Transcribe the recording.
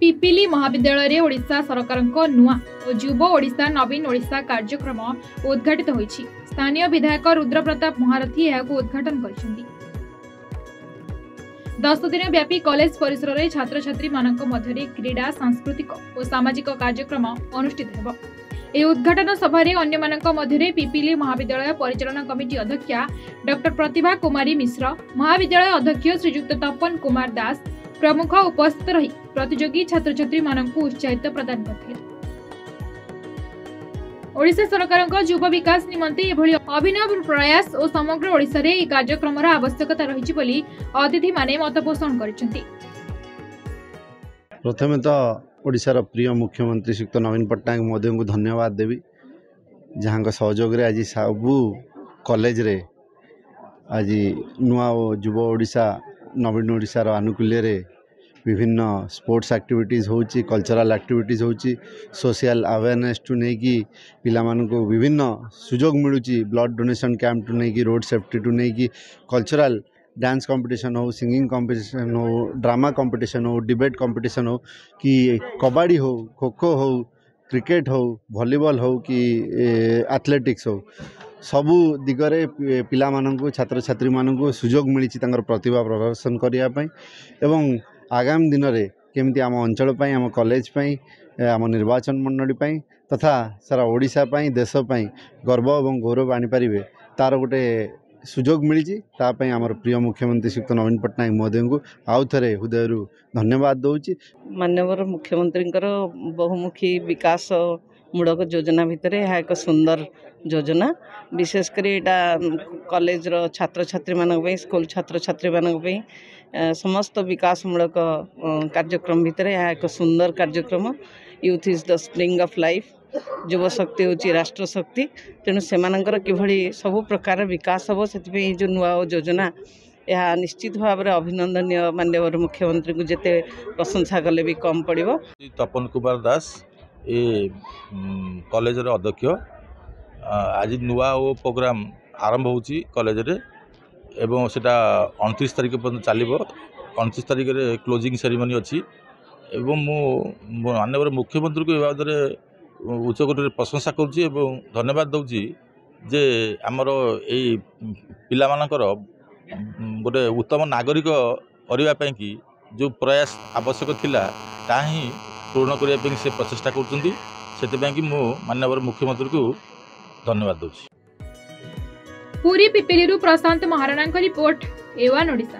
पिपिली महाविद्यालय ओडिशा सरकार नुआ और युव ओडिशा नवीन ओडिशा कार्यक्रम उद्घाटित होईछि। स्थानीय विधायक रुद्र प्रताप महारथी यह उद्घाटन कर 10 दिन व्यापी कॉलेज परिसर में छात्र छात्री मानक मध्य क्रीड़ा सांस्कृतिक और सामाजिक कार्यक्रम अनुष्ठित हेबो। ए उद्घाटन सभा अन्य मानक मध्य पिपिली महाविद्यालय परिचालना कमिटी अध्यक्षा डॉक्टर प्रतिभा कुमारी मिश्र, महाविद्यालय अध्यक्ष श्रीजुक्त तपन कुमार दास प्रमुख उपस्थित रही प्रतियोगी छात्र छात्री मानक उत्साहित प्रदान करथिले। ओडिशा सरकार युव विकास निमंते एभली अभिनव प्रयास और समग्र ओडिशा रे ए कार्यक्रम आवश्यकता रही बोली अतिथि माने मत पोषण करिसेंती। प्रथमे तो ओडिशार प्रिय मुख्यमंत्री श्रीयुक्त नवीन पट्टनायक महोदय को धन्यवाद देवी, जहाँ सहयोग रे आज सबू कॉलेज रे आज नुआ युव ओडिशा नवीन ओडिशार आनुकूल्य रे विभिन्न स्पोर्ट्स एक्टिविटीज होची, कल्चरल एक्टिविटीज होची, सोशल अवेयरनेस टू नहीं कि पिला मानक विभिन्न सुजोग मिलूची, ब्लड डोनेशन कैंप टू नहीं कि रोड सेफ्टी टू नहीं कि कल्चरल डांस कंपटीशन हो, सिंगिंग कंपटीशन हो, ड्रामा कंपटीशन हो, डिबेट कंपटीशन हो कि कबड्डी हो, खो खो हो, क्रिकेट हो, वॉलीबॉल हो कि एथलेटिक्स हो, सबू दिगरे पिला मानक छात्र छात्री मानक सुजोग मिली प्रतिभा प्रदर्शन करने एवं आगामी दिन में केमती आम अंचल आम कॉलेज आम निर्वाचन मंडली तथा सारा ओडिशा देश गर्व और गौरव आनीपारे तार गोटे सुजोग मिली। आमर प्रिय मुख्यमंत्री श्रीयुक्त नवीन पट्टनायक महोदय को आउ थे हृदय धन्यवाद दूची। माननीय मुख्यमंत्री बहुमुखी विकास मूलक योजना भितर यह एक सुंदर योजना, विशेषकर कॉलेज छात्र छात्री मानक स्कूल छात्र छात्री मानक समस्त विकास मूलक कार्यक्रम भितर यह एक सुंदर कार्यक्रम। Youth is the spring of life, युव शक्ति होची राष्ट्र शक्ति, तेणु सेमानंकर किभली सबु प्रकार विकास हम से जो नुआ योजना यह निश्चित भाव में अभिनंदनीय। माननीय मुख्यमंत्री को जिते प्रशंसा कले भी कम पड़ो। तपन कुमार दास ए कॉलेज अध्यक्ष, आज नुआ वो प्रोग्राम आरंभ होची कॉलेज रे एवं सेटा 29 तारिख पर्यंत चलो। 29 तारिख रे क्लोजिंग सेरेमनी अच्छी एवं माननीय मुख्यमंत्री को बाबद उच्चकोटी प्रशंसा करुँची एवं धन्यवाद दूची जे आमर यही पिला मानकर गोटे उत्तम नागरिक करने की जो प्रयास आवश्यक थिला ता ही पूर्ण करने से प्रचेषा कर माननीय मुख्यमंत्री को धन्यवाद दूची। पूरी पिपिली प्रशांत महाराणा रिपोर्ट, A1 ओडिशा।